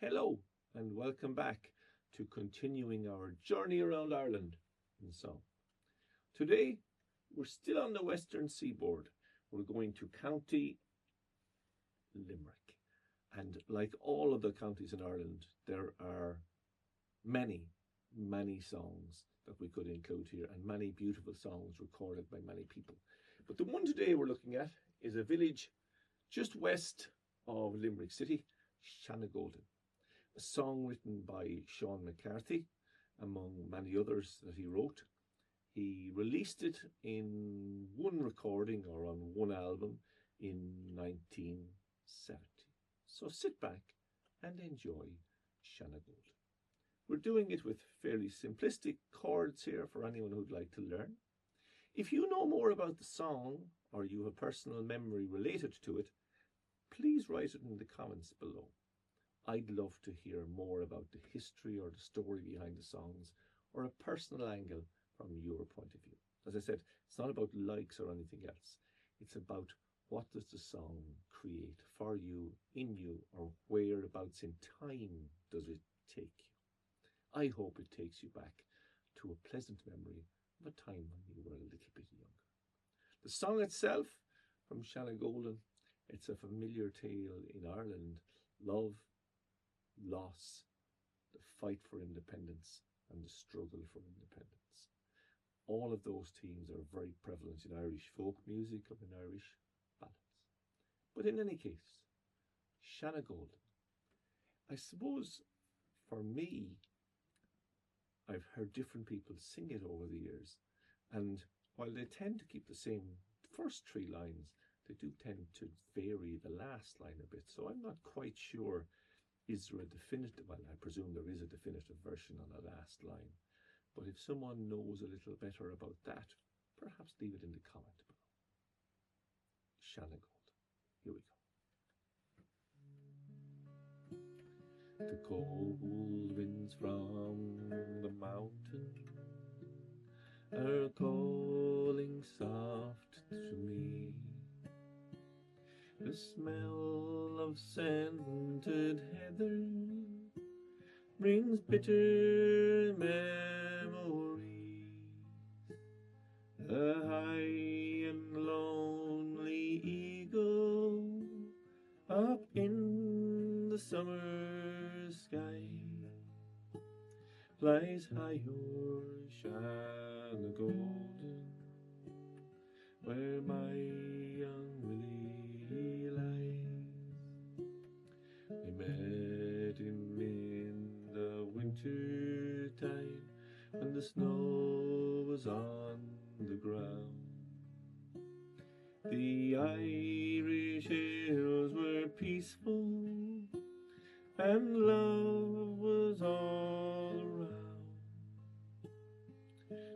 Hello and welcome back to continuing our journey around Ireland in song. Today we're still on the western seaboard. We're going to County Limerick, and like all of the counties in Ireland, there are many songs that we could include here, and many beautiful songs recorded by many people. But the one today we're looking at is a village just west of Limerick City, Shanagolden. A song written by Seán McCarthy, among many others that he wrote. He released it in one recording or on one album in 1970. So sit back and enjoy Shanagolden. We're doing it with fairly simplistic chords here for anyone who'd like to learn. If you know more about the song or you have personal memory related to it, please write it in the comments below. I'd love to hear more about the history or the story behind the songs, or a personal angle from your point of view. As I said, it's not about likes or anything else. It's about what does the song create for you, in you, or whereabouts in time does it take you. I hope it takes you back to a pleasant memory of a time when you were a little bit younger. The song itself, from Shanagolden, it's a familiar tale in Ireland. Love, loss, the fight for independence, and the struggle for independence. All of those themes are very prevalent in Irish folk music and in Irish ballads. But in any case, Shanagolden, I suppose for me, I've heard different people sing it over the years, and while they tend to keep the same first three lines, they do tend to vary the last line a bit. So I'm not quite sure, is there a definitive, well, I presume there is a definitive version on the last line. But if someone knows a little better about that, perhaps leave it in the comment below. Shanagolden. Here we go. The cold winds from the mountain are calling soft to me. The smell of scented heather brings bitter memories. The high and lonely eagle up in the summer sky flies high o'er Shanagolden, where my young Willie lies. We met him in the winter time when the snow was on the ground. The Irish hills were peaceful and love was all around.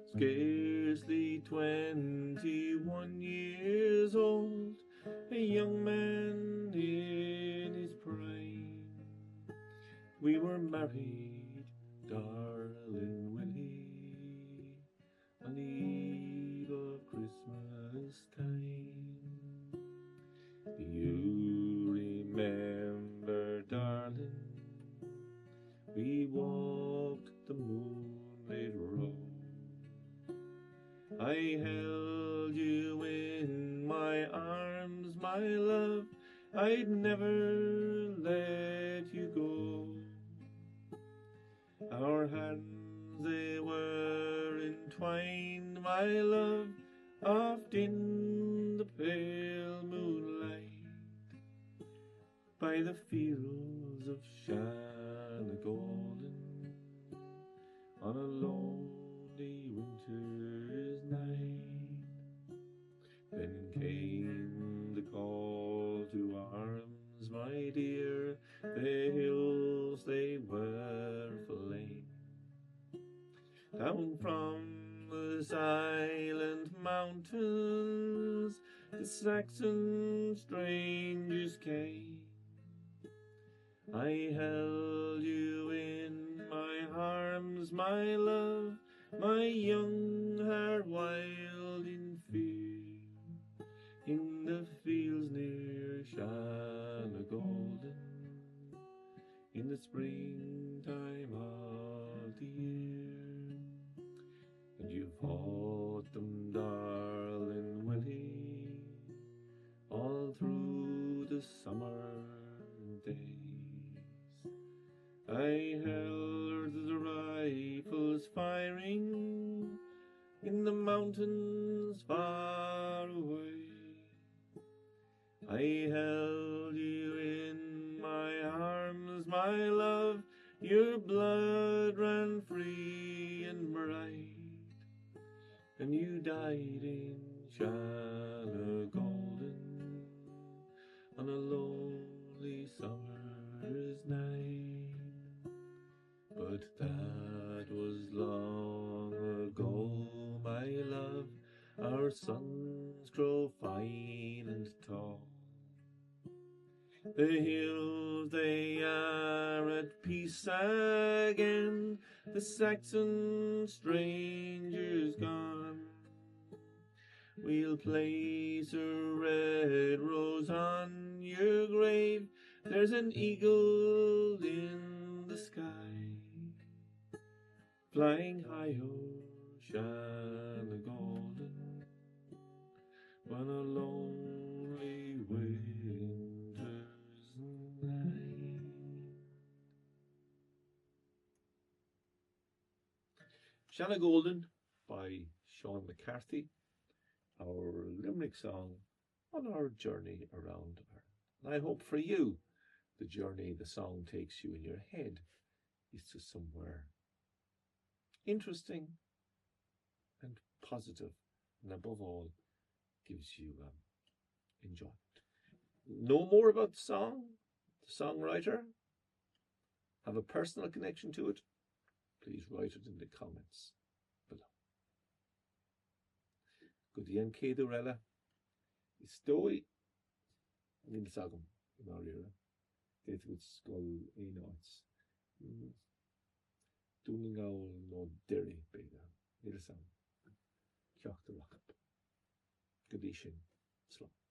Scarcely 21 years old, a young man in his prime. We were married, darling Willie, on the eve of Christmas time. Do you remember, darling, we walked the moonlit road? I held you in my arms, my love, I'd never let you go. Our hands, they were entwined, my love, oft in the pale moonlight, by the fields of Shanagolden, on a lonely winter's night. Then came the call to arms, my dear, the hills they were flame. Down from the silent mountains the Saxon strangers came. I held you in my arms, my love, my young heart wild in fear, in the fields near Shanagolden, in the springtime of the year. And you fought them, darling Willie, all through the summer days. I heard the rifles firing in the mountains far away. I held you in my arms, my love, your blood ran free and bright, and you died in Shanagolden on a lonely summer's night. But that was long ago, my love, our sons grow fine and tall. The hills, they are at peace again, the Saxon strangers gone. We'll place a red rose on your grave, there's an eagle in the sky, flying high o'er Shanagolden on a lonely winter's night. Shanagolden by Seán McCarthy, our Limerick song on our journey around Ireland. And I hope for you, the journey the song takes you in your head is to somewhere interesting and positive, and above all, gives you enjoyment. Know more about the song, the songwriter, have a personal connection to it, please write it in the comments below. Go díon céadú eile I stoi níl sagam I mar ire déit go scoil éáits dúning gáil nó deirí béga níl sagam ceacht a rachab go dtí sin slán.